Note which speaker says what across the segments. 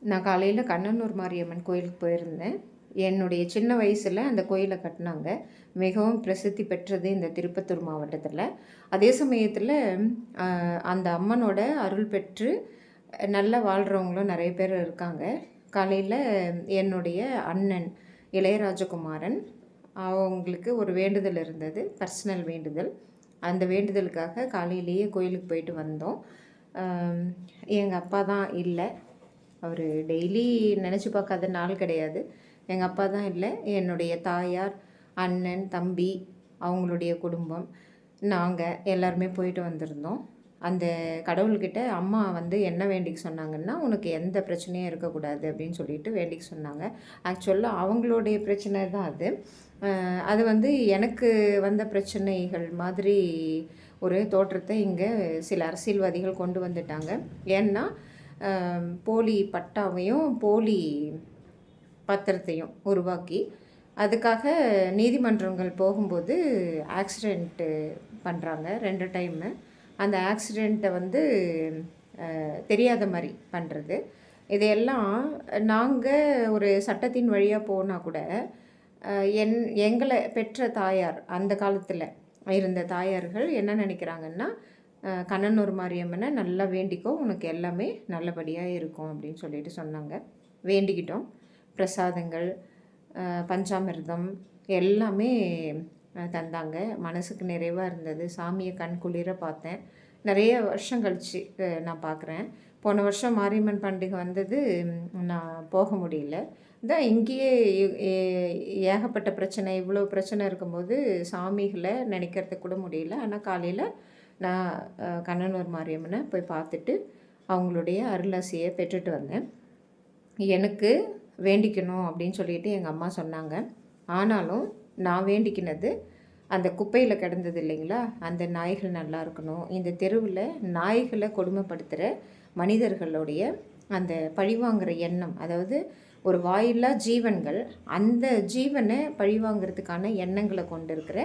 Speaker 1: நான் காலையில் கண்ணனூர் மாரியம்மன் கோயிலுக்கு போயிருந்தேன். என்னுடைய சின்ன வயசில் அந்த கோயிலை கட்டினாங்க. மிகவும் பிரசித்தி பெற்றது இந்த திருப்பத்தூர் மாவட்டத்தில். அதே சமயத்தில் அந்த அம்மனோட அருள் பெற்று நல்லா வாழ்கிறவங்களும் நிறைய பேர் இருக்காங்க. காலையில் என்னுடைய அண்ணன் இளையராஜகுமாரன் அவங்களுக்கு ஒரு வேண்டுதல் இருந்தது, பர்சனல் வேண்டுதல். அந்த வேண்டுதலுக்காக காலையிலேயே கோயிலுக்கு போயிட்டு வந்தோம். எங்கள் அப்பா தான் இல்லை. அவர் டெய்லி நினச்சி பார்க்காத நாள் கிடையாது. எங்கள் அப்பா தான் இல்லை. என்னுடைய தாயார், அண்ணன், தம்பி, அவங்களுடைய குடும்பம், நாங்கள் எல்லாருமே போயிட்டு வந்திருந்தோம். அந்த கடவுள்கிட்ட அம்மா என்ன வேண்டிக்க சொன்னாங்கன்னா, உனக்கு எந்த பிரச்சனையும் இருக்கக்கூடாது அப்படின்னு சொல்லிட்டு வேண்டிக்க சொன்னாங்க. ஆக்சுவலாக அவங்களுடைய பிரச்சனை தான் அது. அது எனக்கு வந்த பிரச்சனைகள் மாதிரி ஒரு தோற்றத்தை இங்கே சில அரசியல்வாதிகள் கொண்டு வந்துட்டாங்க. ஏன்னா போலி பட்டாவையும் போலி பத்திரத்தையும் உருவாக்கி அதுக்காக நீதிமன்றங்கள் போகும்போது ஆக்சிடெண்ட்டு பண்ணுறாங்க 2 டைமு. அந்த ஆக்சிடெண்ட்டை தெரியாத மாதிரி பண்ணுறது. இதையெல்லாம் நாங்கள் ஒரு சட்டத்தின் வழியாக போனால் கூட எங்களை பெற்ற தாயார், அந்த காலத்தில் இருந்த தாயார்கள் என்ன நினைக்கிறாங்கன்னா, கண்ணனூர் மாரியம்மனை நல்லா வேண்டிக்கோ, உனக்கு எல்லாமே நல்லபடியாக இருக்கும் அப்படின்னு சொல்லிட்டு சொன்னாங்க. வேண்டிக்கிட்டோம். பிரசாதங்கள், பஞ்சாமிர்தம் எல்லாமே தந்தாங்க. மனசுக்கு நிறைவாக இருந்தது. சாமியை கண் குளிர பார்த்தேன். நிறைய வருஷம் கழித்து நான் பார்க்குறேன். போன வருஷம் மாரியம்மன் பண்டிகை வந்தது, நான் போக முடியல. தான் இங்கேயே ஏகப்பட்ட பிரச்சனை, இவ்வளோ பிரச்சனை இருக்கும்போது சாமிகளை நினைக்கிறதுக்கு கூட முடியல. ஆனால் காலையில் நான் கண்ணனூர் மாரியம்மனை போய் பார்த்துட்டு அவங்களுடைய அருளாசியை பெற்றுட்டு வந்தேன். எனக்கு வேண்டிக்கணும் அப்படின்னு சொல்லிட்டு எங்கள் அம்மா சொன்னாங்க. ஆனாலும் நான் வேண்டிக்கினது அந்த குப்பையில் கிடந்தது இல்லைங்களா, அந்த நாய்கள் நல்லா இருக்கணும். இந்த தெருவில் நாய்களை கொடுமைப்படுத்துகிற மனிதர்களுடைய அந்த பழிவாங்கிற எண்ணம், அதாவது ஒரு வாயில்லா ஜீவன்கள், அந்த ஜீவனை பழிவாங்கிறதுக்கான எண்ணங்களை கொண்டு இருக்கிற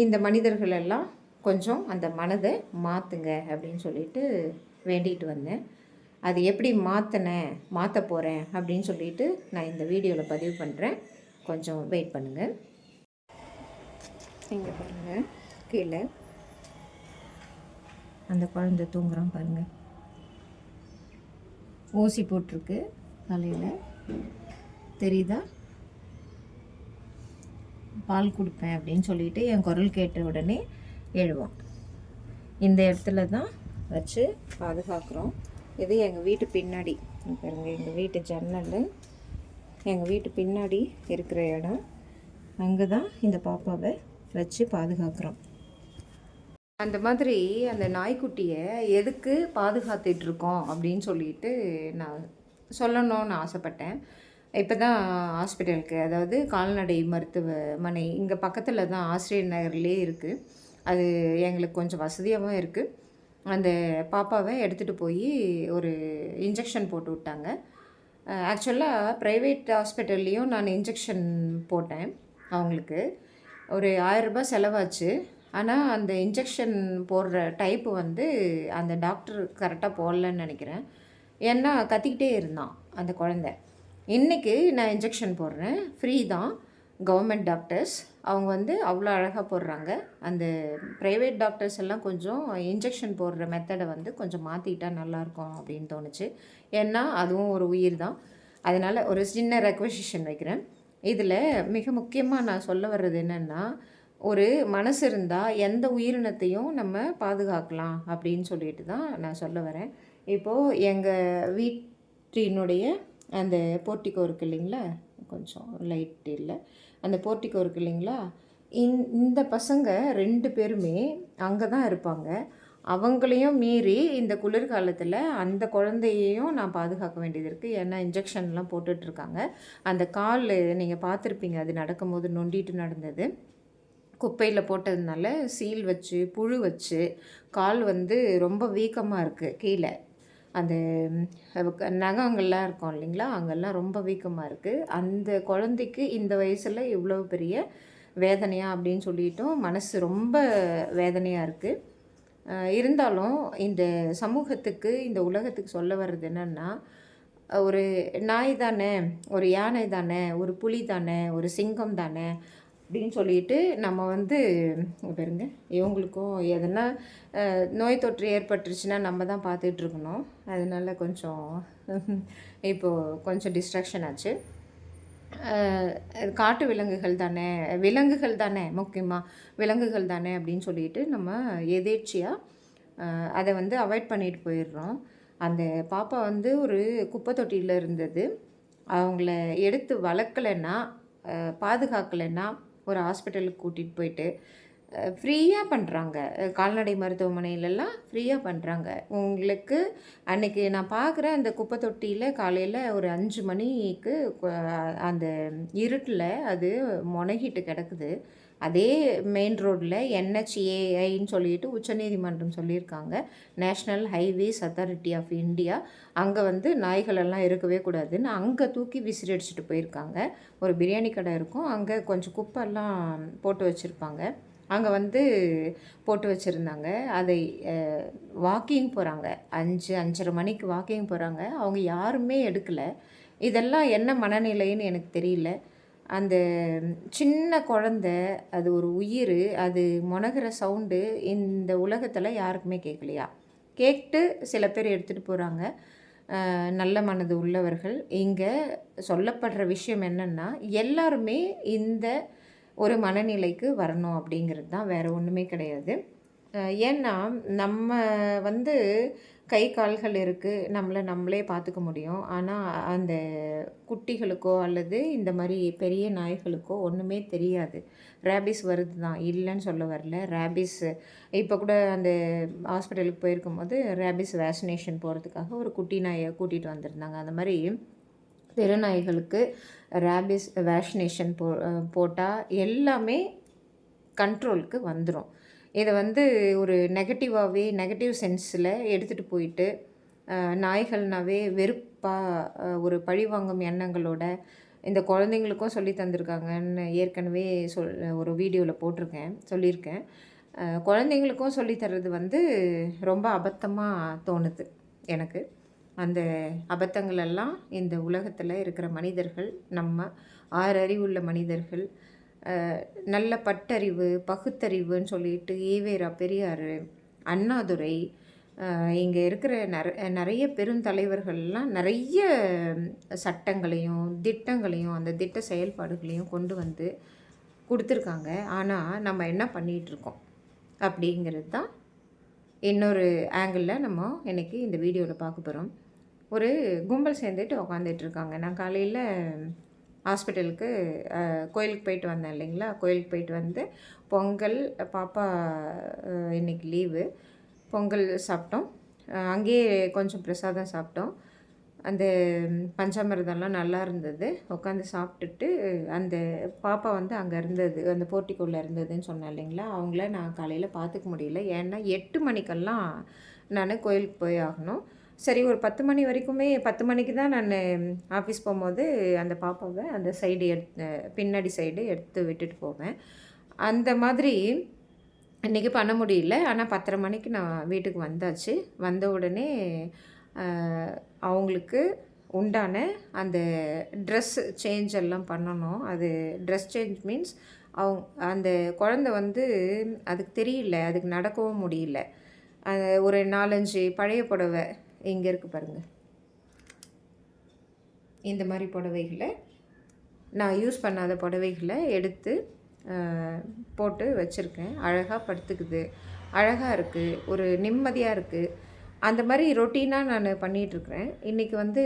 Speaker 1: இந்த மனிதர்கள் எல்லாம் கொஞ்சம் அந்த மனதை மாற்றுங்க அப்படின்னு சொல்லிட்டு வேண்டிகிட்டு வந்தேன். அது எப்படி மாற்ற போகிறேன் அப்படின்னு சொல்லிட்டு நான் இந்த வீடியோவில் பதிவு பண்ணுறேன். கொஞ்சம் வெயிட் பண்ணுங்கள். இங்கே பாருங்கள், கீழே அந்த குழந்தை தூங்குறான் பாருங்கள். ஊசி போட்டிருக்கு காலையில், தெரியுதா? பால் கொடுப்பேன் அப்படின்னு சொல்லிட்டு என் குரல் கேட்ட உடனே எழுவோம். இந்த இடத்துல தான் வச்சு பாதுகாக்கிறோம். இது எங்கள் வீட்டு பின்னாடி பாருங்க, எங்கள் வீட்டு ஜன்னல், எங்கள் வீட்டு பின்னாடி இருக்கிற இடம். அங்கே தான் இந்த பாப்பாவை வச்சு பாதுகாக்கிறோம். அந்த மாதிரி அந்த நாய்க்குட்டியை எதுக்கு பாதுகாத்துட்ருக்கோம் அப்படின்னு சொல்லிட்டு நான் சொல்லணும்னு ஆசைப்பட்டேன். இப்போ தான் ஹாஸ்பிட்டலுக்கு, அதாவது கால்நடை மருத்துவமனை இங்கே பக்கத்தில் தான், ஆசிரியர் நகர்லேயே இருக்குது. அது எங்களுக்கு கொஞ்சம் வசதியாகவும் இருக்குது. அந்த பாப்பாவை எடுத்துகிட்டு போய் ஒரு இன்ஜெக்ஷன் போட்டு விட்டாங்க. ஆக்சுவலாக ப்ரைவேட் ஹாஸ்பிட்டல்லையும் நான் இன்ஜெக்ஷன் போட்டேன். அவங்களுக்கு ஒரு 1000 ரூபாய் செலவாச்சு. ஆனால் அந்த இன்ஜெக்ஷன் போடுற டைப்பு அந்த டாக்டர் கரெக்டாக போடலன்னு நினைக்கிறேன். ஏன்னா கத்திக்கிட்டே இருந்தான் அந்த குழந்தை. இன்றைக்கி நான் இன்ஜெக்ஷன் போடுறேன், ஃப்ரீ தான். கவர்மெண்ட் டாக்டர்ஸ் அவங்க அவ்வளோ அழகாக போடுறாங்க. அந்த ப்ரைவேட் டாக்டர்ஸ் எல்லாம் கொஞ்சம் இன்ஜெக்ஷன் போடுற மெத்தடை கொஞ்சம் மாற்றிட்டா நல்லாயிருக்கும் அப்படின்னு தோணுச்சு. ஏன்னா அதுவும் ஒரு உயிர் தான். அதனால் ஒரு சின்ன ரெக்வெசிஷன் வைக்கிறேன். இதில் மிக முக்கியமாக நான் சொல்ல வர்றது என்னென்னா, ஒரு மனசு இருந்தால் எந்த உயிரினத்தையும் நம்ம பாதுகாக்கலாம் அப்படின்னு சொல்லிட்டு தான் நான் சொல்ல வரேன். இப்போது எங்கள் வீட்டினுடைய அந்த போர்ட்டிகோ இருக்குது இல்லைங்களா, கொஞ்சம் லைட் இல்லை, அந்த போர்ட்டிகோ இருக்குது இல்லைங்களா, இந்த பசங்க 2 பேருமே அங்கே தான் இருப்பாங்க. அவங்களையும் மீறி இந்த குளிர்காலத்தில் அந்த குழந்தையையும் நான் பாதுகாக்க வேண்டியது இருக்குது. ஏன்னா இன்ஜெக்ஷன்லாம் போட்டுட்ருக்காங்க. அந்த கால் நீங்கள் பார்த்துருப்பீங்க, அது நடக்கும்போது நொண்டிட்டு நடந்தது. குப்பையில் போட்டதுனால சீல் வச்சு புழு வச்சு கால் ரொம்ப வீக்கமாக இருக்குது. கீழே அந்த நகங்கள்லாம் இருக்கும் இல்லைங்களா, அங்கெல்லாம் ரொம்ப வீக்கமாக இருக்குது. அந்த குழந்தைக்கு இந்த வயசில் இவ்வளோ பெரிய வேதனையா அப்படின்னு சொல்லிட்டோம். மனசு ரொம்ப வேதனையாக இருக்குது. இருந்தாலும் இந்த சமூகத்துக்கு, இந்த உலகத்துக்கு சொல்ல வர்றது என்னென்னா, ஒரு நாய் தானே, ஒரு யானை தானே, ஒரு புலி தானே, ஒரு சிங்கம் தானே அப்படின்னு சொல்லிட்டு நம்ம வந்து பாருங்க இவங்களுக்கும் எதனா நோய் தொற்று ஏற்பட்டுருச்சுன்னா நம்ம தான் பார்த்துட்ருக்கணும். அதனால கொஞ்சம் இப்போது கொஞ்சம் டிஸ்ட்ராக்ஷன் ஆச்சு. காட்டு விலங்குகள் தானே, விலங்குகள் தானே, முக்கியமாக விலங்குகள் தானே அப்படின்னு சொல்லிட்டு நம்ம எதேர்ச்சியாக அதை வந்து அவாய்ட் பண்ணிட்டு போயிடுறோம். அந்த பாப்பா வந்து ஒரு குப்பை தொட்டியில் இருந்தது. அவங்கள எடுத்து வளர்க்கலைன்னா, பாதுகாக்கலைன்னா ஒரு ஹாஸ்பிட்டலுக்கு கூட்டிகிட்டு போயிட்டு ஃப்ரீயாக பண்ணுறாங்க. கால்நடை மருத்துவமனையிலலாம் ஃப்ரீயாக பண்ணுறாங்க. உங்களுக்கு அன்றைக்கி நான் பார்க்குறேன் அந்த குப்பை தொட்டியில் காலையில் ஒரு 5 மணிக்கு அந்த இருட்டில் அது முனகிட்டு கிடக்குது. அதே மெயின் ரோட்டில் NHAIன்னு சொல்லிட்டு உச்சநீதிமன்றம் சொல்லியிருக்காங்க. National highways authority of India. அங்கே வந்து நாய்களெல்லாம் இருக்கவே கூடாதுன்னு அங்கே தூக்கி விசிறி அடிச்சுட்டு போயிருக்காங்க. ஒரு பிரியாணி கடை இருக்கும், அங்கே கொஞ்சம் குப்பெல்லாம் போட்டு வச்சுருப்பாங்க. அங்கே வந்து போட்டு வச்சுருந்தாங்க. அதை வாக்கிங் போகிறாங்க, 5-5:30 மணிக்கு வாக்கிங் போகிறாங்க. அவங்க யாருமே எடுக்கலை. இதெல்லாம் என்ன மனநிலைன்னு எனக்கு தெரியல. அந்த சின்ன குழந்த, அது ஒரு உயிர், அது முனகிற சவுண்டு இந்த உலகத்தில் யாருக்குமே கேட்கலையா? கேட்டு சில பேர் எடுத்துகிட்டு போகிறாங்க. நல்ல மனது உள்ளவர்கள். இங்கே சொல்லப்படுற விஷயம் என்னென்னா, எல்லாருமே இந்த ஒரு மனநிலைக்கு வரணும் அப்படிங்கிறது தான், வேறு ஒன்றுமே கிடையாது. ஏன்னா நம்ம வந்து கை கால்கள் இருக்குது, நம்மளை நம்மளே பார்த்துக்க முடியும். ஆனால் அந்த குட்டிகளுக்கோ அல்லது இந்த மாதிரி பெரிய நாய்களுக்கோ ஒன்றுமே தெரியாது. ரேபிஸ் வருது தான், இல்லைன்னு சொல்ல வரல. ரேபிஸ் இப்போ கூட அந்த ஹாஸ்பிட்டலுக்கு போயிருக்கும்போது ரேபிஸ் வேக்சினேஷன் போகிறதுக்காக ஒரு குட்டி நாயை கூட்டிகிட்டு வந்திருந்தாங்க. அந்த மாதிரி தெருநாய்களுக்கு ரேபிஸ் வேக்சினேஷன் போட்டால் எல்லாமே கண்ட்ரோலுக்கு வந்துடும். இதை வந்து ஒரு நெகட்டிவ் சென்ஸில் எடுத்துகிட்டு போயிட்டு நாய்கள்னாவே வெறுப்பாக ஒரு பழிவாங்கும் எண்ணங்களோட இந்த குழந்தைங்களுக்கும் சொல்லி தந்திருக்காங்கன்னு ஏற்கனவே ஒரு வீடியோவில் சொல்லியிருக்கேன். குழந்தைங்களுக்கும் சொல்லித்தர்றது வந்து ரொம்ப அபத்தமாக தோணுது எனக்கு. அந்த அபத்தங்களெல்லாம் இந்த உலகத்தில் இருக்கிற மனிதர்கள், நம்ம 6 அறிவுள்ள மனிதர்கள், நல்ல பட்டறிவு, பகுத்தறிவுன்னு சொல்லிட்டு ஈவேரா பெரியார், அண்ணாதுரை, இங்கே இருக்கிற நிறைய பெருந்தலைவர்கள்லாம் நிறைய சட்டங்களையும் திட்டங்களையும் அந்த திட்ட செயல்பாடுகளையும் கொண்டு வந்து கொடுத்துருக்காங்க. ஆனால் நம்ம என்ன பண்ணிகிட்ருக்கோம் அப்படிங்கிறது தான் இன்னொரு ஆங்கிளில் நம்ம இன்றைக்கி இந்த வீடியோவில் பார்க்க போகிறோம். ஒரு கும்பல் சேர்ந்துட்டு உக்காந்துட்ருக்காங்க. நான் காலையில் ஹாஸ்பிட்டலுக்கு கோயிலுக்கு போயிட்டு வந்தேன் இல்லைங்களா. கோயிலுக்கு போயிட்டு வந்து பொங்கல், பாப்பா இன்றைக்கி லீவு, பொங்கல் சாப்பிட்டோம். அங்கேயே கொஞ்சம் பிரசாதம் சாப்பிட்டோம். அந்த பஞ்சாமிரதம்லாம் நல்லா இருந்தது. உட்காந்து சாப்பிட்டுட்டு அந்த பாப்பா வந்து அங்கே இருந்தது, அந்த போர்ட்டிக்கோவில் இருந்ததுன்னு சொன்னேன் இல்லைங்களா. அவங்கள நான் காலையில் பார்த்துக்க முடியல. ஏன்னா 8 மணிக்கெல்லாம் நான் கோயிலுக்கு போய் ஆகணும். சரி, ஒரு 10 மணி வரைக்குமே 10 மணிக்கு தான் நான் ஆஃபீஸ் போகும்போது அந்த பாப்பாவை அந்த சைடு பின்னாடி சைடு எடுத்து விட்டுட்டு போவேன். அந்த மாதிரி இன்றைக்கி பண்ண முடியல. ஆனால் 10:30 மணிக்கு நான் வீட்டுக்கு வந்தாச்சு. வந்த உடனே அவங்களுக்கு உண்டான அந்த ட்ரெஸ் சேஞ்ச் எல்லாம் பண்ணணும். அது ட்ரெஸ் சேஞ்ச் மீன்ஸ் அந்த குழந்த வந்து அதுக்கு தெரியல, அதுக்கு நடக்கவும் முடியல. ஒரு 4-5 பழைய புடவை இங்கே இருக்குது பாருங்கள், இந்த மாதிரி புடவைகளை, நான் யூஸ் பண்ணாத புடவைகளை எடுத்து போட்டு வச்சுருக்கேன். அழகாக படுத்துக்குது, அழகாக இருக்குது, ஒரு நிம்மதியாக இருக்குது. அந்த மாதிரி ரொட்டீனாக நான் பண்ணிகிட்ருக்குறேன். இன்றைக்கி வந்து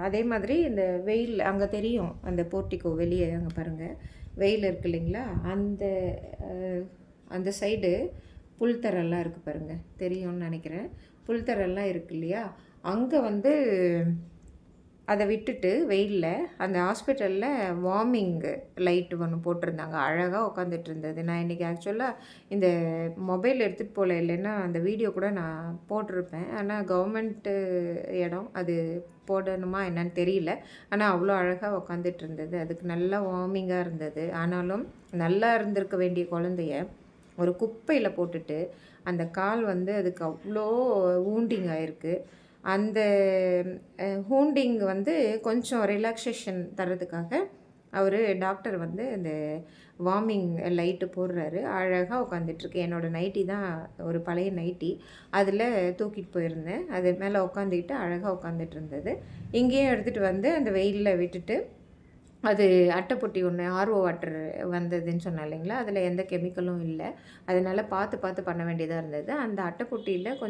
Speaker 1: அதே மாதிரி இந்த வெயில் அங்கே தெரியும், அந்த போர்ட்டிக்கோ வெளியே அங்கே பாருங்கள் வெயில் இருக்குது இல்லைங்களா. அந்த சைடு புல்தரெல்லாம் இருக்குது பாருங்கள், தெரியும்னு நினைக்கிறேன். புல்தரெல்லாம் இருக்குது இல்லையா, அங்கே வந்து அதை விட்டுட்டு வெயிலில் அந்த ஹாஸ்பிட்டலில் வார்மிங்கு லைட்டு ஒன்று போட்டிருந்தாங்க. அழகாக உட்காந்துட்டு இருந்தது. நான் இன்றைக்கி ஆக்சுவலாக இந்த மொபைல் எடுத்துகிட்டு போகல, இல்லைன்னா அந்த வீடியோ கூட நான் போட்டிருப்பேன். ஆனால் கவர்மெண்ட்டு இடம், அது போடணுமா என்னன்னு தெரியல. ஆனால் அவ்வளோ அழகாக உட்காந்துட்டு இருந்தது. அதுக்கு நல்லா வார்மிங்காக இருந்தது. ஆனாலும் நல்லா இருந்திருக்க வேண்டிய குழந்தைய ஒரு குப்பையில் போட்டுட்டு அந்த கால் வந்து அதுக்கு அவ்வளோ வூண்டிங் ஆகிருக்கு. அந்த ஹூண்டிங் வந்து கொஞ்சம் ரிலாக்ஸேஷன் தர்றதுக்காக டாக்டர் வந்து இந்த வார்மிங் லைட்டு போடுறாரு. அழகாக உட்காந்துட்ருக்கு. என்னோடய நைட்டி தான், ஒரு பழைய நைட்டி. அதில் தூக்கிட்டு போயிருந்தேன். அது மேலே உட்காந்துக்கிட்டு அழகாக உட்காந்துட்டு இருந்தது. இங்கேயும் எடுத்துகிட்டு வந்து அந்த வெயிலில் விட்டுட்டு, அது அட்டைப்பொட்டி ஒன்று ஆர்ஓ வாட்டர் வந்ததுன்னு சொன்னேன் இல்லைங்களா, அதில் எந்த கெமிக்கலும் இல்லை. அதனால் பார்த்து பார்த்து பண்ண வேண்டியதாக இருந்தது. அந்த அட்டைப்பொட்டியில்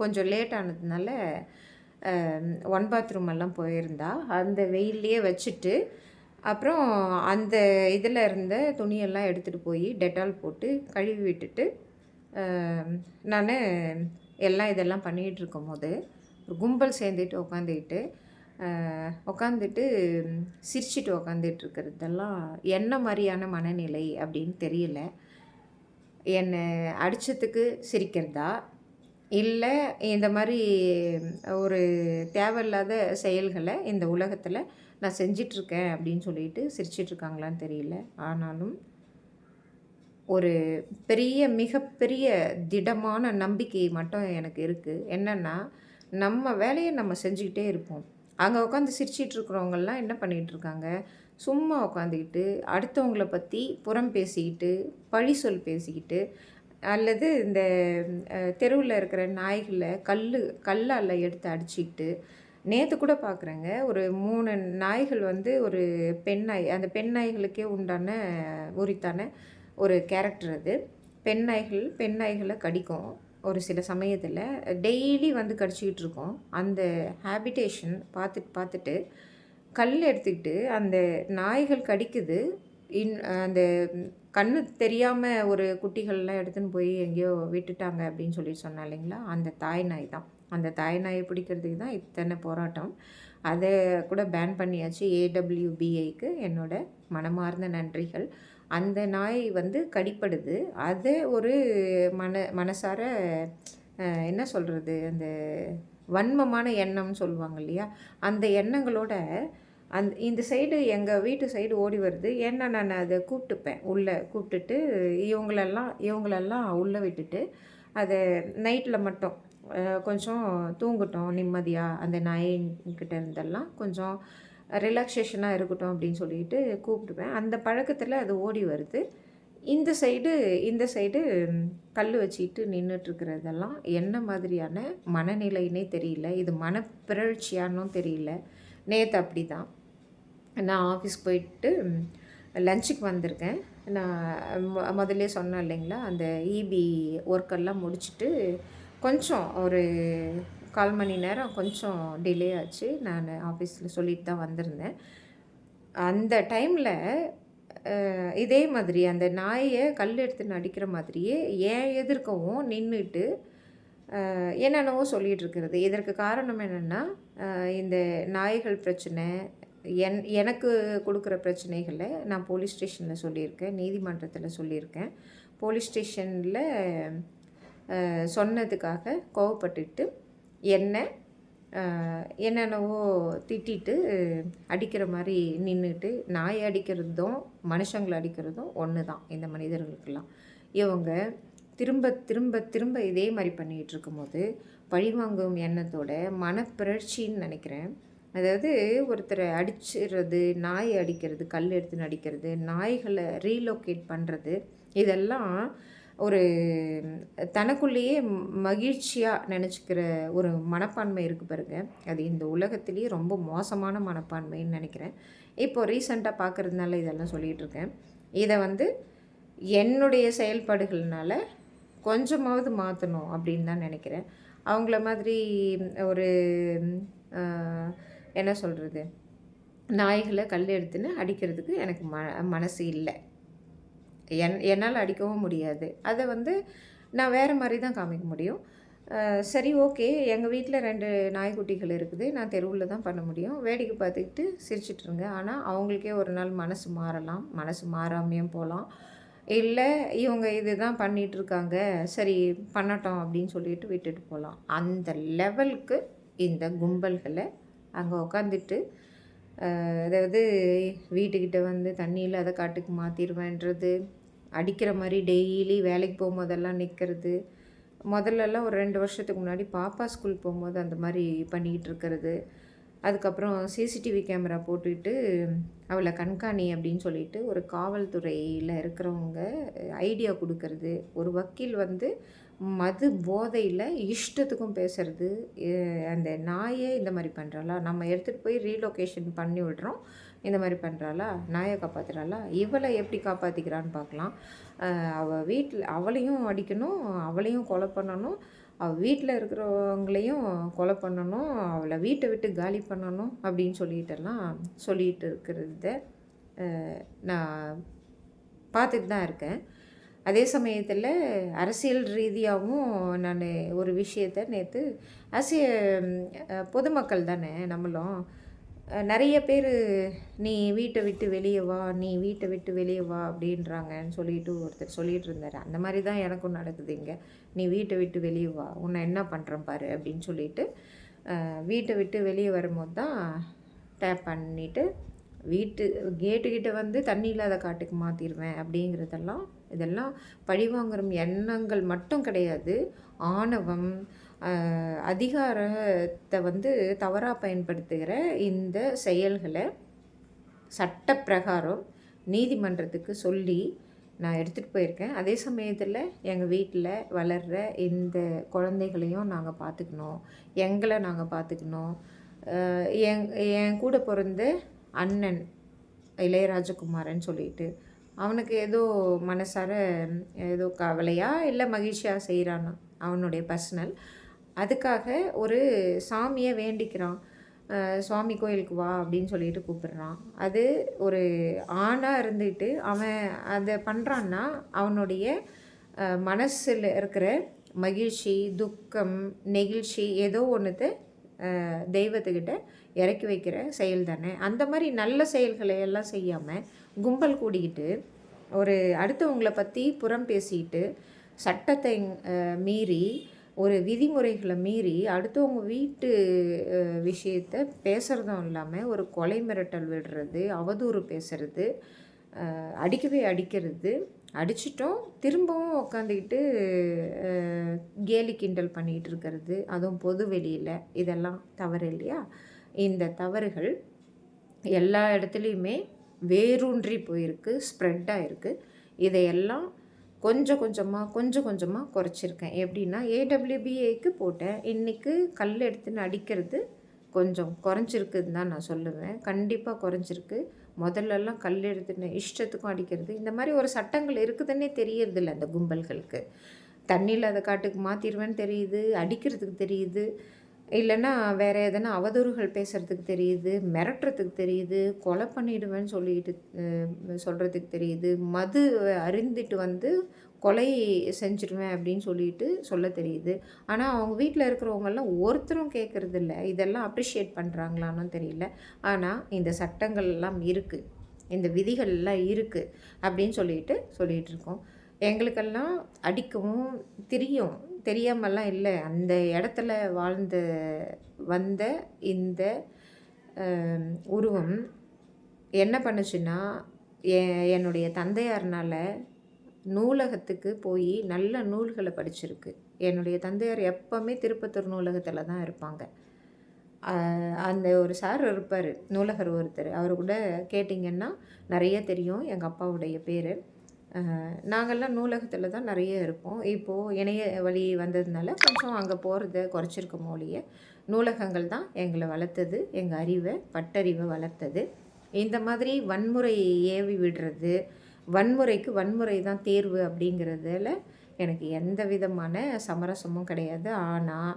Speaker 1: கொஞ்சம் லேட் ஆனதுனால ஒன் பாத்ரூம் எல்லாம் போயிருந்தா. அந்த வெயில்லையே வச்சுட்டு, அப்புறம் அந்த இதில் இருந்த துணியெல்லாம் எடுத்துகிட்டு போய் டெட்டால் போட்டு கழுவி விட்டுட்டு, நான் இதெல்லாம் பண்ணிகிட்டு இருக்கும்போது ஒரு கும்பல் சேர்ந்துட்டு உட்காந்துட்டு சிரிச்சிட்டு உட்காந்துட்ருக்கிறதெல்லாம் என்ன மாதிரியான மனநிலை அப்படின்னு தெரியல. என்னை அடித்ததுக்கு சிரிக்கிறதா, இல்லை இந்த மாதிரி ஒரு தேவையில்லாத செயல்களை இந்த உலகத்தில் நான் செஞ்சிட்ருக்கேன் அப்படின்னு சொல்லிட்டு சிரிச்சிட்ருக்காங்களான்னு தெரியல. ஆனாலும் ஒரு மிகப்பெரிய திடமான நம்பிக்கை மட்டும் எனக்கு இருக்குது. என்னென்னா, நம்ம வேலையை நம்ம செஞ்சுக்கிட்டே இருப்போம். அங்கே உட்காந்து சிரிச்சிட்ருக்கிறவங்கெல்லாம் என்ன பண்ணிகிட்ருக்காங்க, சும்மா உட்காந்துக்கிட்டு அடுத்தவங்கள பற்றி புறம் பேசிக்கிட்டு, பழி சொல் பேசிக்கிட்டு, அல்லது இந்த தெருவில் இருக்கிற நாய்களை கல்லால் எடுத்து அடிச்சுக்கிட்டு, நேற்று கூட பார்க்குறேங்க, ஒரு 3 நாய்கள் வந்து ஒரு பெண் நாய், அந்த பெண் நாய்களுக்கே உரித்தான ஒரு கேரக்டர் அது. பெண் நாய்களை கடிக்கும் ஒரு சில சமயத்தில், டெய்லி வந்து கடிச்சிக்கிட்டு இருக்கோம். அந்த ஹேபிடேஷன் பார்த்துட்டு கல் எடுத்துக்கிட்டு அந்த நாய்கள் கடிக்குது. அந்த கண்ணு தெரியாமல் ஒரு குட்டிகள்லாம் எடுத்துன்னு போய் எங்கேயோ விட்டுட்டாங்க அப்படின்னு சொன்னேன் இல்லைங்களா, அந்த தாய் நாய் தான். அந்த தாய் நாயை பிடிக்கிறதுக்கு தான் இத்தனை போராட்டம். அதை கூட பேன் பண்ணியாச்சு. AWBIக்கு என்னோட மனமார்ந்த நன்றிகள். அந்த நாய் வந்து கடிப்படுது. அதை ஒரு மனசார என்ன சொல்கிறது, அந்த வன்மமான எண்ணம்னு சொல்லுவாங்க இல்லையா, அந்த எண்ணங்களோட இந்த சைடு, எங்கள் வீட்டு சைடு ஓடி வருது. ஏன்னா நான் அதை கூப்பிட்டுப்பேன், உள்ளே கூப்பிட்டுட்டு இவங்களெல்லாம் உள்ளே விட்டுட்டு, அதை நைட்டில் மட்டும் கொஞ்சம் தூங்கட்டும் நிம்மதியாக, அந்த நாய்கிட்ட இருந்தெல்லாம் கொஞ்சம் ரிலாக்ஸேஷனாக இருக்கட்டும் அப்படின்னு சொல்லிட்டு கூப்பிட்டுப்பேன். அந்த பழக்கத்தில் அது ஓடி வருது. இந்த சைடு கல் வச்சுக்கிட்டு நின்றுட்டுருக்கிறதெல்லாம் என்ன மாதிரியான மனநிலைன்னே தெரியல. இது மனப்பிறழ்ச்சியானும் தெரியல. நேற்று அப்படி தான், நான் ஆஃபீஸ் போயிட்டு லஞ்சுக்கு வந்திருக்கேன். நான் முதல்லே சொன்னேன் இல்லைங்களா, அந்த EB ஒர்க்கெல்லாம் முடிச்சுட்டு கொஞ்சம் ஒரு 1/4 மணி நேரம் கொஞ்சம் டிலே ஆச்சு. நான் ஆஃபீஸில் சொல்லிட்டு தான் வந்திருந்தேன். அந்த டைமில் இதே மாதிரி அந்த நாயை கல் எடுத்துன்னு அடிக்கிற மாதிரியே என் எதிர்க்கவும் நின்றுட்டு என்னென்னவோ சொல்லிகிட்டு இருக்கிறது. இதற்கு காரணம் என்னென்னா, இந்த நாய்கள் பிரச்சனை, எனக்கு கொடுக்குற பிரச்சனைகளை நான் போலீஸ் ஸ்டேஷனில் சொல்லியிருக்கேன், நீதிமன்றத்தில் சொல்லியிருக்கேன். போலீஸ் ஸ்டேஷனில் சொன்னதுக்காக கோவப்பட்டுட்டு என்னென்னவோ திட்டிட்டு அடிக்கிற மாதிரி நின்றுட்டு, நாய் அடிக்கிறதும் மனுஷங்களை அடிக்கிறதும் ஒன்று தான் இந்த மனிதர்களுக்கெல்லாம். இவங்க திரும்ப திரும்ப திரும்ப இதே மாதிரி பண்ணிகிட்டு இருக்கும்போது பழிவாங்கும் எண்ணத்தோட மனப்பிறழ்ச்சின்னு நினைக்கிறேன். அதாவது ஒருத்தரை அடிச்சிடுறது, நாய் அடிக்கிறது, கல் எடுத்துன்னு அடிக்கிறது, நாய்களை ரீலோகேட் பண்ணுறது, இதெல்லாம் ஒரு தனக்குள்ளேயே மகிழ்ச்சியாக நினச்சிக்கிற ஒரு மனப்பான்மை இருக்குது பாருங்க. அது இந்த உலகத்திலேயே ரொம்ப மோசமான மனப்பான்மைன்னு நினைக்கிறேன். இப்போது ரீசெண்டாக பார்க்குறதுனால இதெல்லாம் சொல்லிகிட்டு இருக்கேன். இதை வந்து என்னுடைய செயல்பாடுகள்னால கொஞ்சமாவது மாற்றணும் அப்படின்னு தான் நினைக்கிறேன். அவங்கள மாதிரி ஒரு என்ன சொல்கிறது, நாய்களை கல் எடுத்துன்னு அடிக்கிறதுக்கு எனக்கு மனசு இல்லை. என்னால் அடிக்கவும் முடியாது. அதை வந்து நான் வேறு மாதிரி தான் காமிக்க முடியும். சரி, ஓகே, எங்கள் வீட்டில் 2 நாய்க்குட்டிகள் இருக்குது, நான் தெருவில் தான் பண்ண முடியும். வேடிக்கை பார்த்துக்கிட்டு சிரிச்சிட்ருங்க. ஆனால் அவங்களுக்கே ஒரு நாள் மனசு மாறலாம், மனசு மாறாமையும் போகலாம். இல்லை, இவங்க இது தான் பண்ணிகிட்ருக்காங்க, சரி பண்ணட்டும் அப்படின்னு சொல்லிட்டு விட்டுட்டு போகலாம். அந்த லெவலுக்கு இந்த கும்பல்களை அங்கே உட்காந்துட்டு, அதாவது வீட்டுக்கிட்ட வந்து தண்ணி இல்லாத காட்டுக்கு மாற்றிடுவேன்றது, அடிக்கிற மாதிரி டெய்லி வேலைக்கு போகும்போதெல்லாம் நிற்கிறது, முதல்லலாம் ஒரு 2 வருஷத்துக்கு முன்னாடி பாப்பா ஸ்கூல் போகும்போது அந்த மாதிரி பண்ணிக்கிட்டு இருக்கிறது. அதுக்கப்புறம் சிசிடிவி கேமரா போட்டுட்டு அவளை கண்காணி அப்படின்னு சொல்லிட்டு ஒரு காவல்துறையில் இருக்கிறவங்க ஐடியா கொடுக்கறது. ஒரு வக்கீல் வந்து மது போதையில் இஷ்டத்துக்கும் பேசுறது. அந்த நாயே இந்த மாதிரி பண்ணுறாளா, நம்ம எடுத்துகிட்டு போய் ரீலொகேஷன் பண்ணி விடுறோம், இந்த மாதிரி பண்ணுறாளா, நாயை காப்பாற்றுறாளா, இவளை எப்படி காப்பாற்றிக்கிறான்னு பார்க்கலாம். அவள் வீட்டில் அவளையும் அடிக்கணும், அவளையும் கொலை பண்ணணும், அவள் வீட்டில் இருக்கிறவங்களையும் கொலை பண்ணணும், அவளை வீட்டை விட்டு காலி பண்ணணும் அப்படின்னு சொல்லிட்டு இருக்கிறத நான் பார்த்துட்டு தான் இருக்கேன். அதே சமயத்தில் அரசியல் ரீதியாகவும் நான் ஒரு விஷயத்தை நேற்று பொதுமக்கள் தானே நம்மளும், நிறைய பேர் நீ வீட்டை விட்டு வெளியே வா, நீ வீட்டை விட்டு வெளியே வா அப்படின்றாங்கன்னு சொல்லிட்டு ஒருத்தர் சொல்லிகிட்டு இருந்தார். அந்த மாதிரி தான் எனக்கும் நடக்குது இங்கே. நீ வீட்டை விட்டு வெளியே வா, உன்னை என்ன பண்ணுறேன் பாரு அப்படின்னு சொல்லிட்டு வீட்டை விட்டு வெளியே வரும்போது தான் டேப் பண்ணிவிட்டு கேட்டுக்கிட்ட வந்து தண்ணி இல்லாத காட்டுக்கு மாற்றிடுவேன் அப்படிங்கிறதெல்லாம், இதெல்லாம் பழிவாங்குற எண்ணங்கள் மட்டும் கிடையாது. ஆணவம், அதிகாரத்தை வந்து தவறாக பயன்படுத்துகிற இந்த செயல்களை சட்டப்பிரகாரம் நீதிமன்றத்துக்கு சொல்லி நான் எடுத்துகிட்டு போயிருக்கேன். அதே சமயத்தில் எங்கள் வீட்டில் வளர்கிற இந்த குழந்தைகளையும் நாங்கள் பார்த்துக்கணும், எங்களை நாங்கள் பார்த்துக்கணும். என் கூட பிறந்த அண்ணன் இளையராஜகுமாரன் சொல்லிட்டு அவனுக்கு ஏதோ மனசார ஏதோ கவலையா இல்லை மகிழ்ச்சியாக செய்கிறான், அவனுடைய பர்சனல். அதுக்காக ஒரு சாமியை வேண்டிக்கிறான், சுவாமி கோயிலுக்கு வா அப்படின்னு சொல்லிட்டு கூப்பிடுறான். அது ஒரு ஆணாக இருந்துட்டு அவன் அதை பண்ணுறான்னா அவனுடைய மனசில் இருக்கிற மகிழ்ச்சி, துக்கம், நெகிழ்ச்சி ஏதோ ஒன்றுத்தை தெய்வத்துக்கிட்ட இறக்கி வைக்கிற செயல் தானே. அந்த மாதிரி நல்ல செயல்களை எல்லாம் செய்யாமல் கும்பல் கூடிக்கிட்டு ஒரு அடுத்தவங்களை பற்றி புறம் பேசிக்கிட்டு சட்டத்தை மீறி ஒரு விதிமுறைகளை மீறி அடுத்தவங்க வீட்டு விஷயத்தை பேசுகிறதும் இல்லாமல் ஒரு கொலை மிரட்டல் விடுறது, அவதூறு பேசுகிறது, அடிக்கிறது, அடிச்சிட்டோம் திரும்பவும் உக்காந்துக்கிட்டு கேலி கிண்டல் பண்ணிகிட்டு இருக்கிறது, அதுவும் பொது வெளியில். இதெல்லாம் தவறு இல்லையா? இந்த தவறுகள் எல்லா இடத்துலையுமே வேரூன்றி போயிருக்கு, ஸ்ப்ரெட் ஆகிருக்கு. இதையெல்லாம் கொஞ்சம் கொஞ்சமாக குறைச்சிருக்கேன். எப்படின்னா ஏடபிள்யூபிஏக்கு போட்டேன், இன்றைக்கி கல் எடுத்துன்னு அடிக்கிறது கொஞ்சம் குறைஞ்சிருக்குன்னு தான் நான் சொல்லுவேன். கண்டிப்பாக குறைஞ்சிருக்கு. முதல்லலாம் கல் எடுத்துன்னு இஷ்டத்துக்கும் அடிக்கிறது, இந்த மாதிரி ஒரு சட்டங்கள் இருக்குதுன்னே தெரியறதில்ல அந்த கும்பல்களுக்கு. தண்ணியில் அதை காட்டுக்கு மாற்றிடுவேன்னு தெரியுது, அடிக்கிறதுக்கு தெரியுது, இல்லைன்னா வேறு எதனா அவதூறுகள் பேசுகிறதுக்கு தெரியுது, மிரட்டுறதுக்கு தெரியுது, கொலை பண்ணிவிடுவேன்னு சொல்கிறதுக்கு தெரியுது, மது அருந்திட்டு வந்து கொலை செஞ்சிடுவேன் அப்படின்னு சொல்லிட்டு சொல்ல தெரியுது. ஆனால் அவங்க வீட்டில் இருக்கிறவங்கெல்லாம் ஒருத்தரும் கேட்குறதில்ல. இதெல்லாம் அப்ரிஷியேட் பண்ணுறாங்களான்னு தெரியல. ஆனால் இந்த சட்டங்கள்லாம் இருக்குது, இந்த விதிகள்லாம் இருக்குது அப்படின்னு சொல்லிகிட்டு இருக்கோம். எங்களுக்கெல்லாம் அடிக்கவும் தெரியாமலாம் இல்லை. அந்த இடத்துல வந்த இந்த உருவம் என்ன பண்ணுச்சுன்னா, என்னுடைய தந்தையார்னால் நூலகத்துக்கு போய் நல்ல நூல்களை படிச்சிருக்கு. என்னுடைய தந்தையார் எப்போவுமே திருப்பத்தூர் நூலகத்தில் தான் இருப்பாங்க. அந்த ஒரு சார் இருப்பார், நூலகர் ஒருத்தர். அவர் கூட கேட்டிங்கன்னா நிறைய தெரியும். எங்கள் அப்பாவுடைய பேர். நாங்கள்லாம் நூலகத்தில் தான் நிறைய இருப்போம். இப்போது இணைய வழி வந்ததுனால கொஞ்சம் அங்கே போகிறத குறைச்சிருக்கோம் ஒழிய, நூலகங்கள் தான் எங்களை வளர்த்தது, எங்கள் பட்டறிவை வளர்த்தது. இந்த மாதிரி வன்முறை ஏவி விடுறது, வன்முறைக்கு வன்முறை தான் தேர்வு அப்படிங்கிறதுல எனக்கு எந்த விதமான சமரசமும் கிடையாது. ஆனால்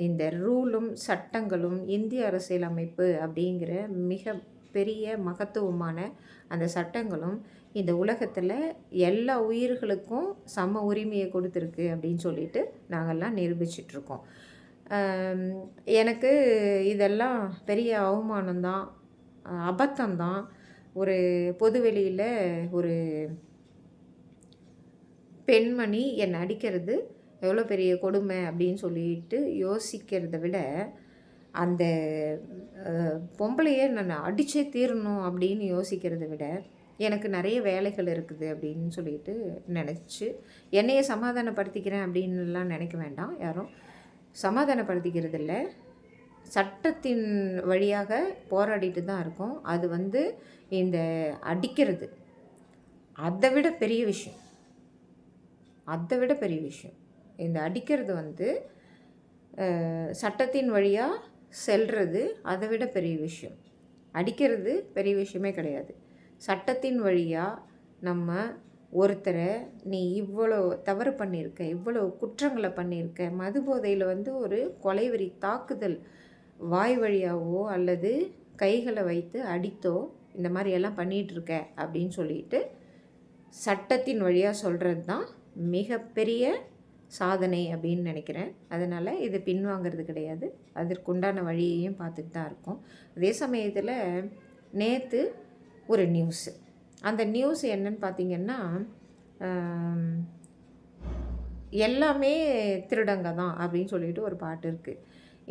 Speaker 1: இந்த ரூலும் சட்டங்களும் இந்திய அரசியலமைப்பு அப்படிங்கிற மிக பெரிய மகத்துவமான அந்த சட்டங்களும் இந்த உலகத்தில் எல்லா உயிர்களுக்கும் சம உரிமையை கொடுத்துருக்கு அப்படின்னு சொல்லிட்டு நாங்கள்லாம் நிரூபிச்சிட்ருக்கோம். எனக்கு இதெல்லாம் பெரிய அவமானம்தான், அபத்தம்தான். ஒரு பொதுவெளியில் ஒரு பெண்மணி என்னை அடிக்கிறது எவ்வளோ பெரிய கொடுமை அப்படின்னு சொல்லிட்டு யோசிக்கிறத விட, அந்த பொம்பளையை நான் அடித்தே தீரணும் அப்படின்னு யோசிக்கிறத விட, எனக்கு நிறைய வேலைகள் இருக்குது அப்படின்னு சொல்லிட்டு நினச்சி என்னையே சமாதானப்படுத்திக்கிறேன் அப்படின்லாம் நினைக்க வேண்டாம். யாரும் சமாதானப்படுத்திக்கிறது இல்லை, சட்டத்தின் வழியாக போராடிட்டு தான் இருக்கோம். அது வந்து இந்த அடிக்கிறது அதை விட பெரிய விஷயம், அதை விட பெரிய விஷயம். இந்த அடிக்கிறது வந்து சட்டத்தின் வழியாக செல்வது அதை விட பெரிய விஷயம். அடிக்கிறது பெரிய விஷயமே கிடையாது. சட்டத்தின் வழியாக நம்ம ஒருத்தரை நீ இவ்வளோ தவறு பண்ணியிருக்க, இவ்வளோ குற்றங்களை பண்ணியிருக்க, மது போதையில் வந்து ஒரு கொலைவெறி தாக்குதல் வாய் வழியாவோ அல்லது கைகளை வைத்து அடித்தோ இந்த மாதிரி எல்லாம் பண்ணிகிட்ருக்க அப்படின்னு சொல்லிட்டு சட்டத்தின் வழியாக சொல்கிறது தான் மிகப்பெரிய சாதனை அப்படின்னு நினைக்கிறேன். அதனால் இது பின்வாங்கிறது கிடையாது, அதற்குண்டான வழியையும் பார்த்துட்டு தான் இருக்கோம். அதே சமயத்தில் நேற்று ஒரு நியூஸு, அந்த நியூஸ் என்னன்னு பார்த்திங்கன்னா, எல்லாமே திருடங்க தான் அப்படின்னு சொல்லிட்டு ஒரு பாட்டு இருக்குது.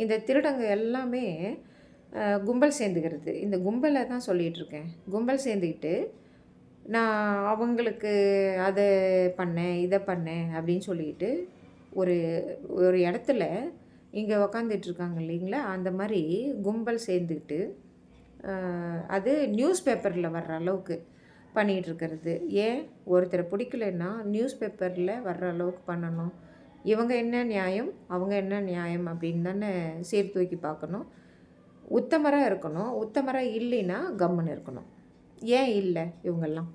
Speaker 1: இந்த திருடங்க எல்லாமே கும்பல் சேர்ந்துக்கிறது. இந்த கும்பலை தான் சொல்லிகிட்ருக்கேன். கும்பல் சேர்ந்துக்கிட்டு நான் அவங்களுக்கு அதை பண்ணேன், இதை பண்ணேன் அப்படின்னு சொல்லிட்டு ஒரு ஒரு இடத்துல இங்கே உக்காந்துட்ருக்காங்க இல்லைங்களா, அந்த மாதிரி கும்பல் சேர்ந்துக்கிட்டு அது நியூஸ் பேப்பரில் வர்ற அளவுக்கு பண்ணிகிட்ருக்கிறது. ஏன் ஒருத்தரை பிடிக்கலன்னா நியூஸ் பேப்பரில் வர்ற அளவுக்கு பண்ணணும்? இவங்க என்ன நியாயம், அவங்க என்ன நியாயம் அப்படின்னு தானே சீர்தூக்கி பார்க்கணும். உத்தமராக இருக்கணும். உத்தமராக இல்லைன்னா கம்முன்னு இருக்கணும். ஏன் இல்லை இவங்கெல்லாம்?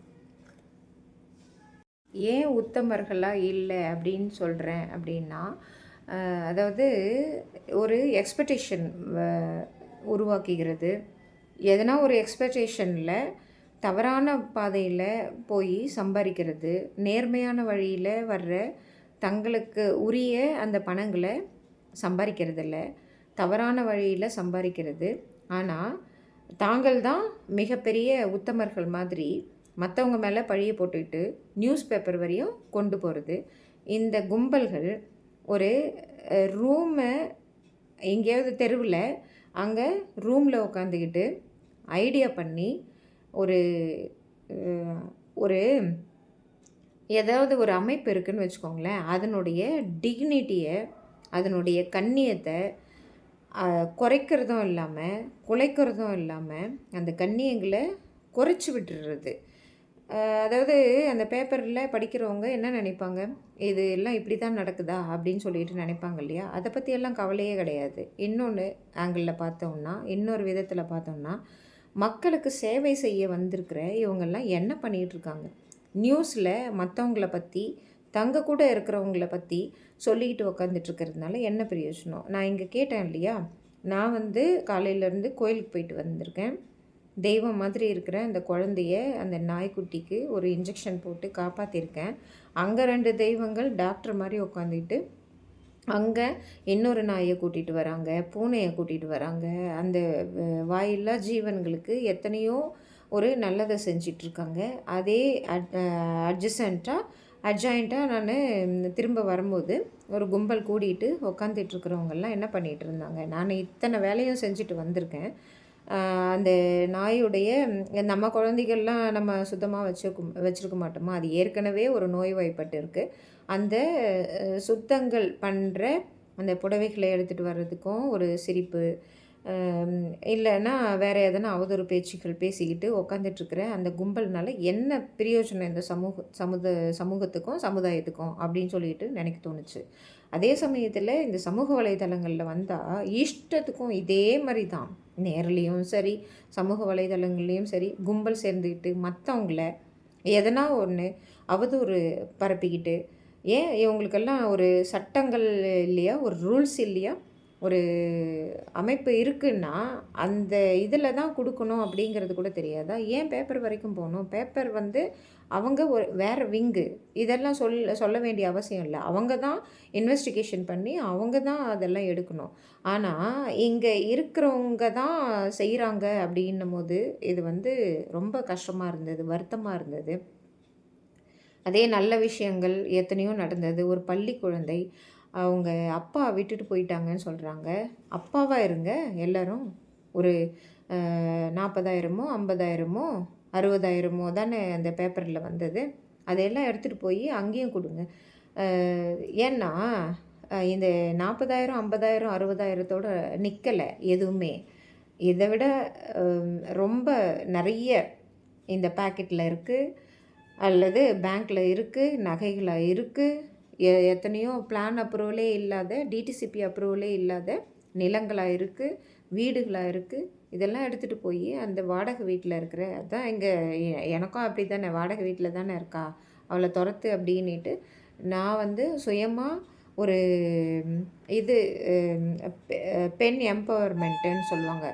Speaker 1: ஏன் உத்தமர்களாக இல்லை அப்படின்னு சொல்கிறேன் அப்படின்னா, அதாவது ஒரு எக்ஸ்பெக்டேஷன் உருவாக்குகிறது. எதனா ஒரு எக்ஸ்பெக்டேஷனில் தவறான பாதையில் போய் சம்பாதிக்கிறது, நேர்மையான வழியில் வர்ற தங்களுக்கு உரிய அந்த பணங்களை சம்பாதிக்கிறதில்ல, தவறான வழியில் சம்பாதிக்கிறது. ஆனால் தாங்கள் தான் மிகப்பெரிய உத்தமர்கள் மாதிரி மற்றவங்க மேலே பழியை போட்டுக்கிட்டு நியூஸ் பேப்பர் வரையும் கொண்டு போகிறது. இந்த கும்பல்கள் ஒரு ரூமை எங்கேயாவது தெருவில் அங்கே ரூமில் உட்காந்துக்கிட்டு ஐடியா பண்ணி ஒரு ஒரு ஏதாவது ஒரு அமைப்பு இருக்குதுன்னு வச்சுக்கோங்களேன், அதனுடைய டிக்னிட்டியை, அதனுடைய கண்ணியத்தை குறைக்கிறதும் இல்லாமல் குலைக்கிறதும் இல்லாமல் அந்த கண்ணியங்களை குறைச்சி விட்டுடுறது. அதாவது அந்த பேப்பரில் படிக்கிறவங்க என்ன நினைப்பாங்க, இது எல்லாம் இப்படி தான் நடக்குதா அப்படின்னு சொல்லிட்டு நினைப்பாங்க இல்லையா? அதை பற்றியெல்லாம் கவலையே கிடையாது. இன்னொன்று ஆங்கிளில் பார்த்தோம்னா, இன்னொரு விதத்தில் பார்த்தோம்னா, மக்களுக்கு சேவை செய்ய வந்திருக்கிற இவங்கெல்லாம் என்ன பண்ணிகிட்ருக்காங்க? நியூஸில் மற்றவங்கள பற்றி, தங்க கூட இருக்கிறவங்கள பற்றி சொல்லிக்கிட்டு உக்காந்துட்ருக்கிறதுனால என்ன பிரயோஜனம்? நான் இங்கே கேட்டேன் இல்லையா, நான் வந்து காலையிலேருந்து கோயிலுக்கு போயிட்டு வந்திருக்கேன். தெய்வம் மாதிரி இருக்கிற அந்த குழந்தைய, அந்த நாய்க்குட்டிக்கு ஒரு இன்ஜெக்ஷன் போட்டு காப்பாற்றிருக்கேன். அங்கே 2 தெய்வங்கள் டாக்டர் மாதிரி உட்காந்துக்கிட்டு அங்கே இன்னொரு நாயை கூட்டிகிட்டு வராங்க, பூனையை கூட்டிகிட்டு வராங்க. அந்த வாயில்லா ஜீவன்களுக்கு எத்தனையோ ஒரு நல்லதை செஞ்சிட்ருக்காங்க. அதே அட்ஜாயிண்ட்டாக நான் திரும்ப வரும்போது ஒரு கும்பல் கூடிட்டு உக்காந்துட்ருக்கிறவங்கெல்லாம் என்ன பண்ணிகிட்டு இருந்தாங்க, நான் இத்தனை வேலையும் செஞ்சுட்டு வந்திருக்கேன். அந்த நாயுடைய நம்ம குழந்தைகள்லாம் நம்ம சுத்தமாக வச்சுருக்க மாட்டோமா? அது ஏற்கனவே ஒரு நோய்வாய்ப்பட்டு இருக்குது. அந்த சுத்தங்கள் பண்ணுற அந்த புடவைகளை எடுத்துகிட்டு வர்றதுக்கும் ஒரு சிரிப்பு, இல்லைன்னா வேறு எதனா அவதூறு பேச்சுக்கள் பேசிக்கிட்டு உக்காந்துட்ருக்கிற அந்த கும்பல்னால என்ன பிரயோஜனம் இந்த சமூகத்துக்கும் சமுதாயத்துக்கும் அப்படின்னு சொல்லிட்டு நினைக்க தோணுச்சு. அதே சமயத்தில் இந்த சமூக வலைதளங்களில் வந்தால் இஷ்டத்துக்கும் இதே மாதிரி தான், நேர்லேயும் சரி சமூக வலைதளங்கள்லேயும் சரி கும்பல் சேர்ந்துக்கிட்டு மற்றவங்கள எதனா ஒன்று அவதூறு பரப்பிக்கிட்டு, ஏன் இவங்களுக்கெல்லாம் ஒரு சட்டங்கள் இல்லையா, ஒரு ரூல்ஸ் இல்லையா, ஒரு அமைப்பு இருக்குன்னா அந்த இதில் தான் கொடுக்கணும் அப்படிங்கிறது கூட தெரியாதா? ஏன் பேப்பர் வரைக்கும் போகணும்? பேப்பர் வந்து அவங்க ஒரு வேறு விங்கு, இதெல்லாம் சொல்ல வேண்டிய அவசியம் இல்லை. அவங்க தான் இன்வெஸ்டிகேஷன் பண்ணி அவங்க தான் அதெல்லாம் எடுக்கணும். ஆனால் இங்கே இருக்கிறவங்க தான் செய்கிறாங்க அப்படின்னும் போது இது வந்து ரொம்ப கஷ்டமாக இருந்தது, வருத்தமாக இருந்தது. அதே நல்ல விஷயங்கள் எத்தனையோ நடந்தது. ஒரு பள்ளி குழந்தை அவங்க அப்பா விட்டுட்டு போயிட்டாங்கன்னு சொல்கிறாங்க. அப்பாவா இருங்க எல்லோரும் ஒரு 40,000மோ 50,000மோ 60,000மோ தானே அந்த பேப்பரில் வந்தது. அதையெல்லாம் எடுத்துகிட்டு போய் அங்கேயும் கொடுங்க. ஏன்னா இந்த 40,000 50,000 60,000தோட நிற்கலை எதுவுமே. இதை விட ரொம்ப நிறைய இந்த பாக்கெட்டில் இருக்குது, அல்லது பேங்க்கில் இருக்குது, நகைகளாக இருக்குது, எத்தனையோ பிளான் அப்ரூவலே இல்லாத, டிடிசிபி அப்ரூவலே இல்லாத நிலங்களாக இருக்குது, வீடுகளாக இருக்குது. இதெல்லாம் எடுத்துகிட்டு போய் அந்த வாடகை வீட்டில் இருக்கிற, அதான் இங்கே எனக்கும் அப்படி தானே, வாடகை வீட்டில் தானே இருக்கா, அவளை துரத்து அப்படின்ட்டு நான் வந்து சுயமாக ஒரு இது பெண் எம்பவர்மெண்ட்டுன்னு சொல்லுவாங்க,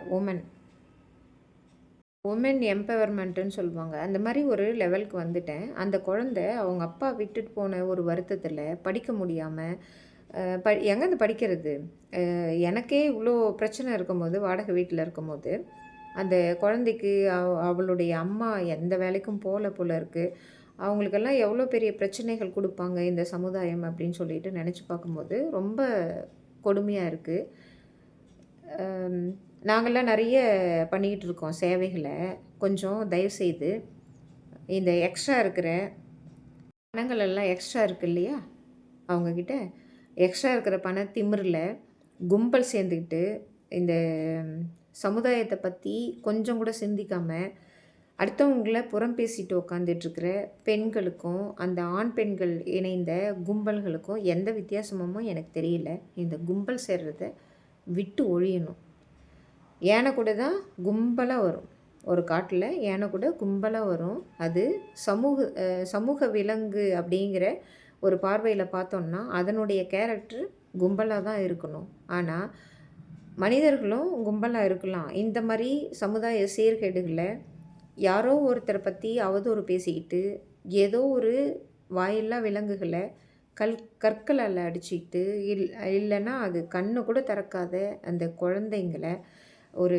Speaker 1: உமன் எம்பவர்மெண்ட்டுன்னு சொல்லுவாங்க. அந்த மாதிரி ஒரு லெவலுக்கு வந்துட்டேன். அந்த குழந்தை அவங்க அப்பா விட்டுட்டு போன ஒரு வருத்தத்தில் படிக்க முடியாமல் எங்கேருந்து படிக்கிறது? எனக்கே இவ்வளோ பிரச்சனை இருக்கும்போது, வாடகை வீட்டில் இருக்கும்போது, அந்த குழந்தைக்கு அவளுடைய அம்மா எந்த வேலைக்கும் போல இருக்குது. அவங்களுக்கெல்லாம் எவ்வளோ பெரிய பிரச்சனைகள் கொடுப்பாங்க இந்த சமுதாயம் அப்படின்னு சொல்லிட்டு நினச்சி பார்க்கும்போது ரொம்ப கொடுமையாக இருக்குது. நாங்கள்லாம் நிறைய பண்ணிக்கிட்டு இருக்கோம் சேவைகளை. கொஞ்சம் தயவுசெய்து இந்த எக்ஸ்ட்ரா இருக்கிற பணங்கள் எல்லாம் எக்ஸ்ட்ரா இருக்குது இல்லையா, அவங்கக்கிட்ட எக்ஸ்ட்ரா இருக்கிற பண திமிரில் கும்பல் சேர்ந்துக்கிட்டு இந்த சமுதாயத்தை பற்றி கொஞ்சம் கூட சிந்திக்காமல் அடுத்தவங்கள புறம் பேசிட்டு உக்காந்துட்ருக்கிற பெண்களுக்கும் அந்த ஆண் பெண்கள் இணைந்த கும்பல்களுக்கும் எந்த வித்தியாசமும் எனக்கு தெரியல. இந்த கும்பல் சேர்றத விட்டு ஒழியணும். யானை கூட தான் கும்பலாக வரும், ஒரு காட்டில் யானை கூட கும்பலாக வரும். அது சமூக விலங்கு அப்படிங்கிற ஒரு பார்வையில் பார்த்தோம்னா அதனுடைய கேரக்டர் கும்பலாக தான் இருக்கணும். ஆனால் மனிதர்களும் கும்பலாக இருக்கலாம். இந்த மாதிரி சமுதாய சீர்கேடுகளை யாரோ ஒருத்தரை பற்றி அவதூறு பேசிக்கிட்டு ஏதோ ஒரு வாயில்லா விலங்குகளை கற்களால் அடிச்சுக்கிட்டு இல்லைன்னா அது கண்ணு கூட திறக்காத அந்த குழந்தைங்களை ஒரு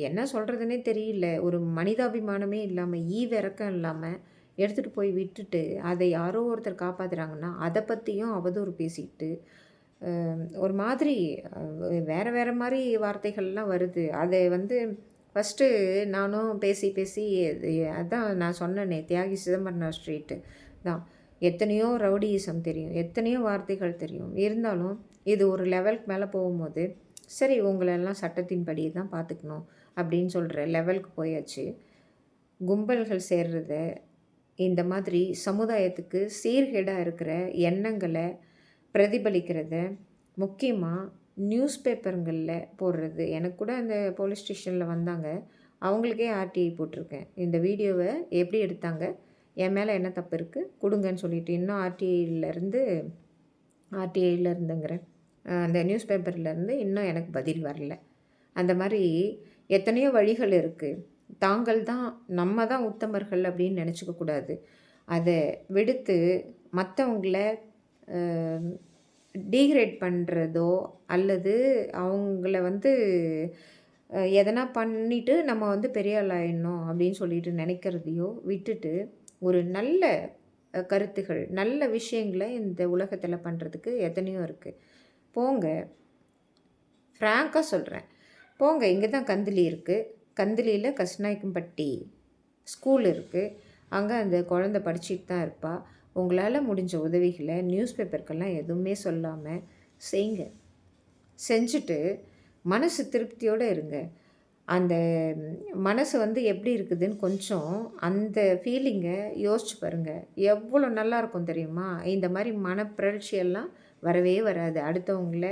Speaker 1: என்ன சொல்கிறதுனே தெரியல, ஒரு மனிதாபிமானமே இல்லாமல் ஈவிரக்கம் இல்லாமல் எடுத்துகிட்டு போய் விட்டுட்டு அதை யாரோ ஒருத்தர் காப்பாற்றுறாங்கன்னா அதை பற்றியும் அவதூறு பேசிக்கிட்டு ஒரு மாதிரி வேறு மாதிரி வார்த்தைகள்லாம் வருது. அதை வந்து ஃபஸ்ட்டு நானும் பேசி அதான் நான் சொன்னேனே, தியாகி சிதம்பரனார் ஸ்ட்ரீட்டு தான். எத்தனையோ ரவுடியிசம் தெரியும், எத்தனையோ வார்த்தைகள் தெரியும். இருந்தாலும் இது ஒரு லெவலுக்கு மேலே போகும்போது சரி உங்களெல்லாம் சட்டத்தின்படி தான் பார்த்துக்கணும் அப்படின்னு சொல்கிற லெவலுக்கு போயாச்சு. கும்பல்கள் சேர்றத, இந்த மாதிரி சமுதாயத்துக்கு சீர்கேடாக இருக்கிற எண்ணங்களை பிரதிபலிக்கிறத, முக்கியமாக நியூஸ் பேப்பருங்களில் போடுறது. எனக்கு கூட அந்த போலீஸ் ஸ்டேஷனில் வந்தாங்க, அவங்களுக்கே ஆர்டிஐ போட்டிருக்கேன். இந்த வீடியோவை எப்படி எடுத்தாங்க, என் மேலே என்ன தப்பு இருக்குது கொடுங்கன்னு சொல்லிட்டு இன்னும் ஆர்டிஐயில் இருந்துங்கிறேன், அந்த நியூஸ் பேப்பர்லேருந்து இன்னும் எனக்கு பதில் வரல. அந்த மாதிரி எத்தனையோ வழிகள் இருக்குது. தாங்கள் தான் நம்ம தான் உத்தமர்கள் அப்படின்னு நினச்சிக்கக்கூடாது. அதை விடுத்து மற்றவங்கள டீக்ரேட் பண்ணுறதோ அல்லது அவங்கள வந்து எதனா பண்ணிவிட்டு நம்ம வந்து பெரிய ஆள் ஆயிடணும் அப்படின்னு சொல்லிட்டு நினைக்கிறதையோ விட்டுட்டு ஒரு நல்ல கருத்துகள் நல்ல விஷயங்களை இந்த உலகத்தில் பண்ணுறதுக்கு எத்தனையோ இருக்குது. போங்க, ஃப்ராங்காக சொல்கிறேன், போங்க. இங்கே தான் கந்திலி இருக்குது, கந்திலியில் கஸ்நாயக்கம்பட்டி ஸ்கூல் இருக்குது, அங்கே அந்த குழந்தை படிச்சுட்டு தான் இருப்பாள். உங்களால் முடிஞ்ச உதவிகளை நியூஸ் பேப்பருக்கெல்லாம் எதுவுமே சொல்லாமல் செய்யுங்க. செஞ்சுட்டு மனசு திருப்தியோடு இருங்க. அந்த மனசு வந்து எப்படி இருக்குதுன்னு கொஞ்சம் அந்த ஃபீலிங்கை யோசிச்சு பாருங்கள். எவ்வளோ நல்லாயிருக்கும் தெரியுமா? இந்த மாதிரி மனப்பிறழ்ச்சியெல்லாம் வரவே வராது. அடுத்தவங்கள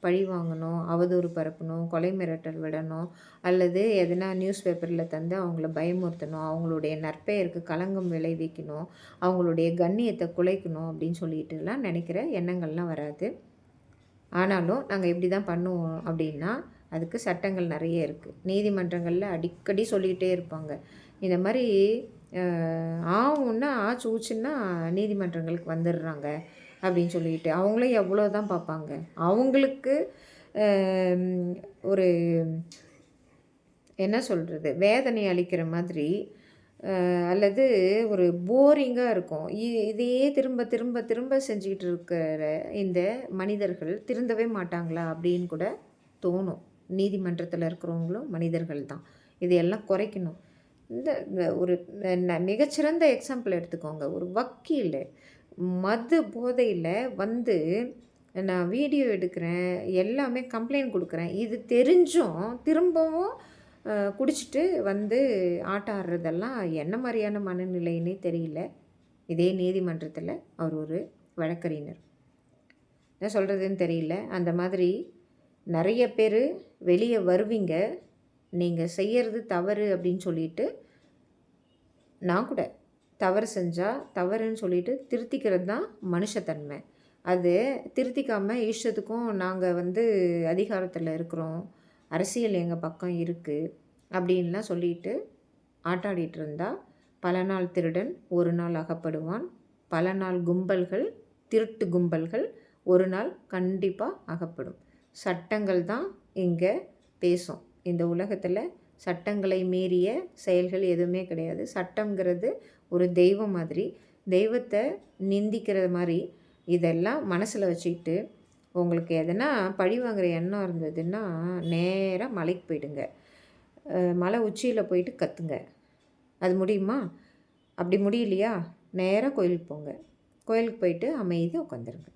Speaker 1: பழி வாங்கணும், அவதூறு பரப்பணும், கொலை மிரட்டல் விடணும், அல்லது எதனா நியூஸ் பேப்பரில் தந்து அவங்கள பயமுறுத்தணும், அவங்களுடைய நற்பெயருக்கு களங்கம் விளைவிக்கணும், அவங்களுடைய கண்ணியத்தை குலைக்கணும் அப்படின்னு சொல்லிட்டுலாம் நினைக்கிற எண்ணங்கள்லாம் வராது. ஆனாலும் நாங்கள் எப்படி தான் பண்ணுவோம் அப்படின்னா அதுக்கு சட்டங்கள் நிறைய இருக்குது. நீதிமன்றங்களில் அடிக்கடி சொல்லிக்கிட்டே இருப்பாங்க, இந்த மாதிரி ஆவுன்னா ஆச்சு ஊச்சுன்னா நீதிமன்றங்களுக்கு வந்துடுறாங்க அப்படின்னு சொல்லிட்டு. அவங்களும் எவ்வளோ தான் பார்ப்பாங்க. அவங்களுக்கு ஒரு என்ன சொல்கிறது, வேதனை அளிக்கிற மாதிரி அல்லது ஒரு போரிங்காக இருக்கும். இதையே திரும்ப திரும்ப திரும்ப செஞ்சுக்கிட்டு இருக்கிற இந்த மனிதர்கள் திருந்தவே மாட்டாங்களா அப்படின்னு கூட தோணும். நீதிமன்றத்தில் இருக்கிறவங்களும் மனிதர்கள் தான். இதையெல்லாம் குறைக்கணும். இந்த ஒரு மிகச்சிறந்த எக்ஸாம்பிள் எடுத்துக்கோங்க. ஒரு வக்கீல் மது போதையில வந்து நான் வீடியோ எடுக்கிறேன், எல்லாமே கம்ப்ளைண்ட் குடுக்குறேன். இது தெரிஞ்சும் திரும்பவும் குடிச்சிட்டு வந்து ஆட்டம் ஆடுறதெல்லாம் என்ன மாரியான மனநிலைன்னே தெரியல. இதே நீதிமன்றத்தில அவர் ஒரு வழக்கறிஞர். என்ன சொல்கிறதுன்னு தெரியல. அந்த மாதிரி நெறைய பேர் வெளியே வருவீங்க. நீங்கள் செய்யறது தவறு அப்படின்னு சொல்லிட்டு, நான் கூட தவறு செஞ்சால் தவறுன்னு சொல்லிட்டு திருத்திக்கிறது தான் மனுஷத்தன்மை. அது திருத்திக்காம இஷ்டத்துக்கும் நாங்கள் வந்து அதிகாரத்தில் இருக்கிறோம், அரசியல் எங்கள் பக்கம் இருக்குது அப்படின்லாம் சொல்லிட்டு ஆட்டாடிட்டு இருந்தால், பல நாள் திருடன் ஒரு நாள் அகப்படுவான். பல நாள் கும்பல்கள், திருட்டு கும்பல்கள் ஒரு நாள் கண்டிப்பாக அகப்படும். சட்டங்கள் தான் இங்கே பேசும். இந்த உலகத்தில் சட்டங்களை மீறிய செயல்கள் எதுவுமே கிடையாது. சட்டங்கிறது ஒரு தெய்வம் மாதிரி. தெய்வத்தை நிந்திக்கிற மாதிரி இதெல்லாம் மனசில் வச்சுக்கிட்டு உங்களுக்கு எதனா பழி வாங்குகிற எண்ணம் இருந்ததுன்னா நேராக மலைக்கு போயிடுங்க. மலை உச்சியில் போயிட்டு கத்துங்க. அது முடியுமா? அப்படி முடியலையா, நேராக கோயிலுக்கு போங்க. கோயிலுக்கு போயிட்டு அமைதியாக உட்காந்துருங்க.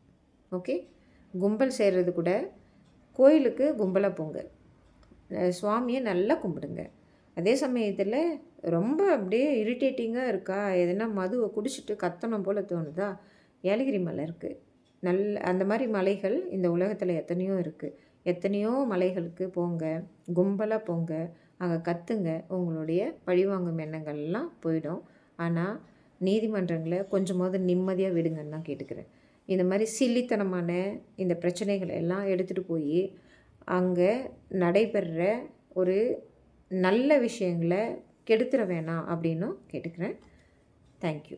Speaker 1: ஓகே? கும்பல் சேர்றது கூட கோயிலுக்கு கும்பலாக போங்க. சுவாமியை நல்லா கும்பிடுங்க. அதே சமயத்தில் ரொம்ப அப்படியே இரிட்டேட்டிங்காக இருக்கா, எதுனா மதுவை குடிச்சிட்டு கத்தணும் போல் தோணுதா, ஏலகிரி மலை இருக்குது. அந்த மாதிரி மலைகள் இந்த உலகத்தில் எத்தனையோ இருக்குது. எத்தனையோ மலைகளுக்கு போங்க, கும்பலாக போங்க, அங்கே கத்துங்க. உங்களுடைய பழிவாங்கும் எண்ணங்கள்லாம் போயிடும். ஆனால் நீதிமன்றங்களை கொஞ்சமாவது நிம்மதியாக விடுங்கன்னு தான் கேட்டுக்கிறேன். இந்த மாதிரி சில்லித்தனமான இந்த பிரச்சனைகளை எல்லாம் எடுத்துகிட்டு போய் அங்கே நடைபெறுற ஒரு நல்ல விஷயங்களை கெடுத்துட வேணாம் அப்படின்னும் கேட்டுக்கிறேன். தேங்க்யூ.